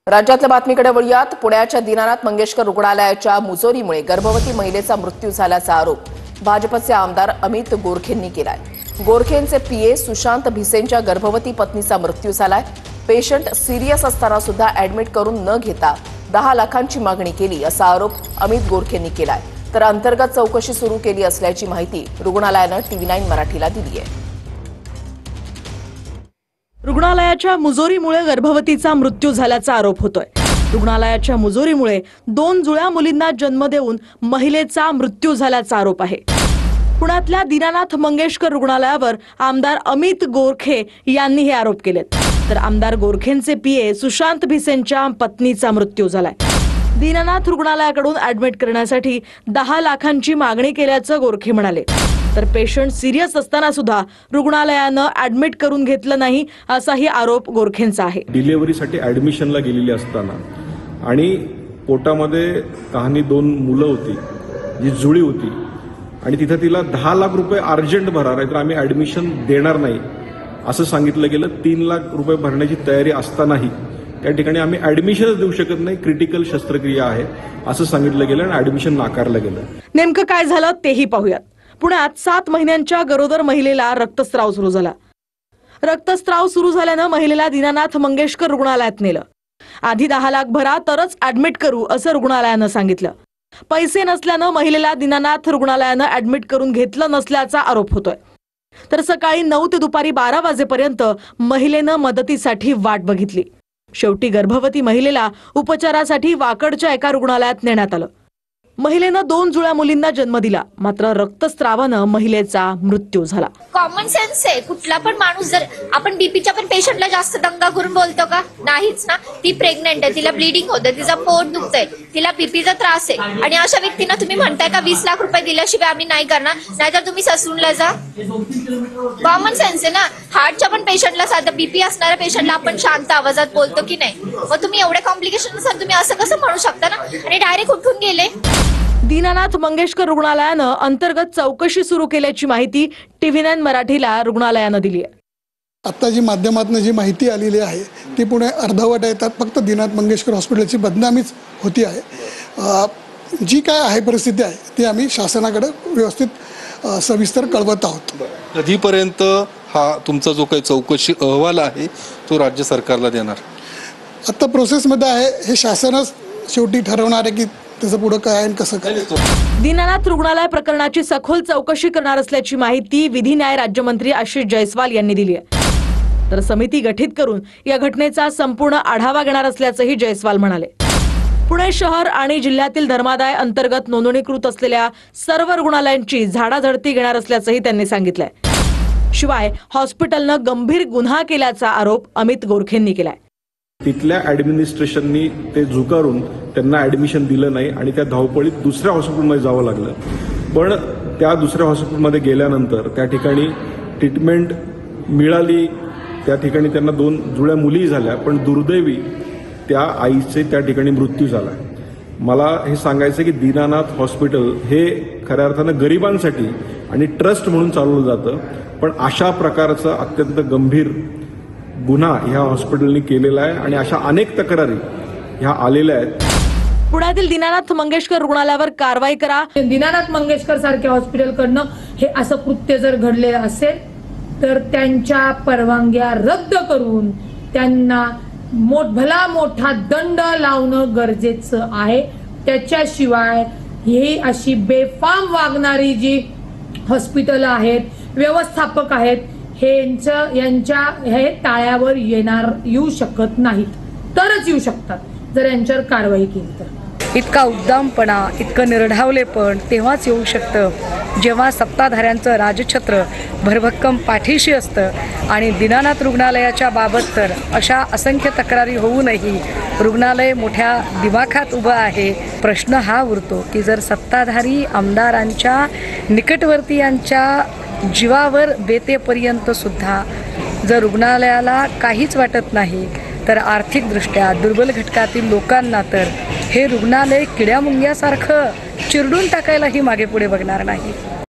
राज्यातल्या बातमीकडे वळूयात। पुण्याच्या दीनानाथ मंगेशकर रुग्णालयाच्या मुजोरीमुळे गर्भवती महिलेचा मृत्यू झाल्याचा आरोप भाजपचे आमदार अमित गोरखेंनी केलाय। गोरखेंचे पीए सुशांत भिसेंच्या गर्भवती पत्नीचा मृत्यू झालाय। पेशंट सिरियस असताना सुद्धा ऍडमिट करून न घेता 10 लाखांची मागणी केली असा आरोप अमित गोरखेंनी केलाय। तर अंतर्गत चौकशी सुरू केली असल्याची माहिती रुग्णालयानं TV9 मराठीला दिली आहे। रुग्णालयाच्या मुजोरीमुळे गर्भवतीचा मृत्यू झाल्याचा आरोप होतोय। रुग्णालयाच्या मुजोरीमुळे 2 जुळ्या मुलींना जन्म देऊन महिलेचा मृत्यू झाल्याचा आरोप आहे। पुण्यातल्या दीनानाथ मंगेशकर रुग्णालयावर आमदार अमित गोरखे यांनी हे आरोप केलेत। तर आमदार गोरखेंचे पीए सुशांत भिसेंच्या पत्नीचा मृत्यू झालाय। दीनानाथ रुग्णालयाकडून ऍडमिट करण्यासाठी 10 लाखांची मागणी केल्याचं गोरखे म्हणाले। तर पेशंट सिरियस असताना सुद्धा रुग्णालयानं ऍडमिट करून घेतलं नाही असाही आरोप गोरखेंचा आहे। डिलिव्हरीसाठी ऍडमिशनला गेलेली असताना आणि पोटामध्ये कहाणी 2 मुलं होती जी जुळी होती आणि तिथे तिला 10 लाख रुपये अर्जंट भरणार आहे, तर आम्ही ऍडमिशन देणार नाही असं सांगितलं गेलं। 3 लाख रुपये भरण्याची तयारी असतानाही त्या ठिकाणी आम्ही ऍडमिशनच देऊ शकत नाही, क्रिटिकल शस्त्रक्रिया आहे असं सांगितलं गेलं आणि ऍडमिशन नाकारलं गेलं। नेमकं काय झालं तेही पाहूयात। पुण्यात 7 महिन्यांच्या गरोदर महिलेला रक्तस्राव सुरू झाला। रक्तस्राव सुरू झाल्यानं महिलेला दीनानाथ मंगेशकर रुग्णालयात नेलं। आधी 10 लाख भरा तरच ऍडमिट करू असं रुग्णालयानं सांगितलं। पैसे नसल्यानं महिलेला दीनानाथ रुग्णालयानं ऍडमिट करून घेतलं नसल्याचा आरोप होतोय। तर सकाळी 9 ते दुपारी 12 वाजेपर्यंत महिलेनं मदतीसाठी वाट बघितली। शेवटी गर्भवती महिलेला उपचारासाठी वाकडच्या एका रुग्णालयात नेण्यात आलं। महिलेनं 2 जुळ्या मुलींना जन्म दिला, मात्र रक्तस्रावानं महिलेचा मृत्यू झाला। कॉमन सेन्स आहे। कुठला पण माणूस, जर आपण बीपीच्या पण पेशंटला जास्त दंगा करून बोलतो का? नाहीच ना। ती प्रेग्नेंट आहे, तिला ब्लिडिंग होतं, तिचा पोट दुखतंय, तिला बीपीचा त्रास आहे आणि अशा व्यक्तींना तुम्ही म्हणताय का 20 लाख रुपये दिल्याशिवाय आम्ही नाही करणार, नाहीतर तुम्ही ससूनला जा। कॉमन सेन्स आहे ना। हार्टच्या पण पेशंटला, साधं बीपी असणाऱ्या पेशंटला आपण शांत आवाजात बोलतो की नाही? मग तुम्ही एवढ्या कॉम्प्लिकेशन असाल, तुम्ही असं कसं म्हणू शकता ना? आणि डायरेक्ट उठून गेले। दीनानाथ मंगेशकर रुग्णालयानं अंतर्गत चौकशी सुरू केल्याची माहिती TV9 मराठीला रुग्णालयानं दिली आहे। आता जी माध्यमातून जी माहिती आलेली आहे ती पुणे अर्धवट येतात, फक्त दीनानाथ मंगेशकर हॉस्पिटलची बदनामीच होती आहे। जी काय आहे परिस्थिती आहे ती आम्ही शासनाकडे व्यवस्थित सविस्तर कळवत आहोत। कधीपर्यंत हा तुमचा जो काही चौकशी अहवाल आहे तो राज्य सरकारला देणार? आता प्रोसेसमध्ये आहे, हे शासनच शेवटी ठरवणार आहे की त्याचं पुढे काय आणि कसं काय। दीनानाथ रुग्णालय प्रकरणाची सखोल चौकशी करणार असल्याची माहिती विधी न्याय राज्यमंत्री आशिष जयस्वाल यांनी दिली आहे। तर समिती गठीत करून या घटनेचा संपूर्ण आढावा घेणार असल्याचंही जयस्वाल म्हणाले। पुणे शहर आणि जिल्ह्यातील धर्मादाय अंतर्गत नोंदणीकृत असलेल्या सर्व रुग्णालयांची झाडाझडती घेणार असल्याचंही त्यांनी सांगितलंय। शिवाय हॉस्पिटलनं गंभीर गुन्हा केल्याचा आरोप अमित गोरखेंनी केलाय। तिथल्या ऍडमिनिस्ट्रेशननी ते झुकारून त्यांना ऍडमिशन दिलं नाही आणि त्या धावपळीत दुसऱ्या हॉस्पिटलमध्ये जावं लागलं। पण त्या दुसऱ्या हॉस्पिटलमध्ये गेल्यानंतर त्या ठिकाणी ट्रीटमेंट मिळाली, त्या ठिकाणी त्यांना 2 जुळ्या मुली झाल्या, पण दुर्दैवी त्या आईचे त्या ठिकाणी मृत्यू झाला। मला हे सांगायचं की दीनानाथ हॉस्पिटल हे खऱ्या अर्थानं गरिबांसाठी आणि ट्रस्ट म्हणून चालवलं जातं, पण अशा प्रकारचा अत्यंत गंभीर गुन्हा ह्या हॉस्पिटलने केलेला आहे आणि अशा अनेक तक्रारी ह्या आलेल्या आहेत। पुण्यातील दीनानाथ मंगेशकर रुग्णालयावर कारवाई करा। दीनानाथ मंगेशकर सारख्या हॉस्पिटलकडनं हे असं कृत्य जर घडलेलं असेल तर त्यांच्या परवानग्या रद्द करून त्यांना भला मोठा दंड लावणं गरजेचं आहे। त्याच्याशिवाय ही अशी बेफाम वागणारी जी हॉस्पिटल आहेत, व्यवस्थापक आहेत, यांच्या हे ताळ्यावर येऊ शकत नाहीत, तरच येऊ शकतात जर यांच्यावर कारवाई केली तर। इतका उद्दामपणा, इतकं निर्ढावलेपण तेव्हाच येऊ शकतं जेव्हा सत्ताधाऱ्यांचं राजछत्र भरभक्कम पाठीशी असतं। आणि दीनानाथ रुग्णालयाच्या बाबत तर अशा असंख्य तक्रारी होऊनही रुग्णालय मोठ्या दिमाखात उभं आहे। प्रश्न हा उरतो की जर सत्ताधारी आमदारांच्या निकटवर्तीयांच्या जीवावर बेतेपर्यंत सुद्धा जर रुग्णालयाला काहीच वाटत नाही, तर आर्थिकदृष्ट्या दुर्बल घटकातील लोकांना तर हे रुग्णालय किड्यामुंग्यासारखं चिरडून टाकायलाही मागे पुढे बघणार नाही।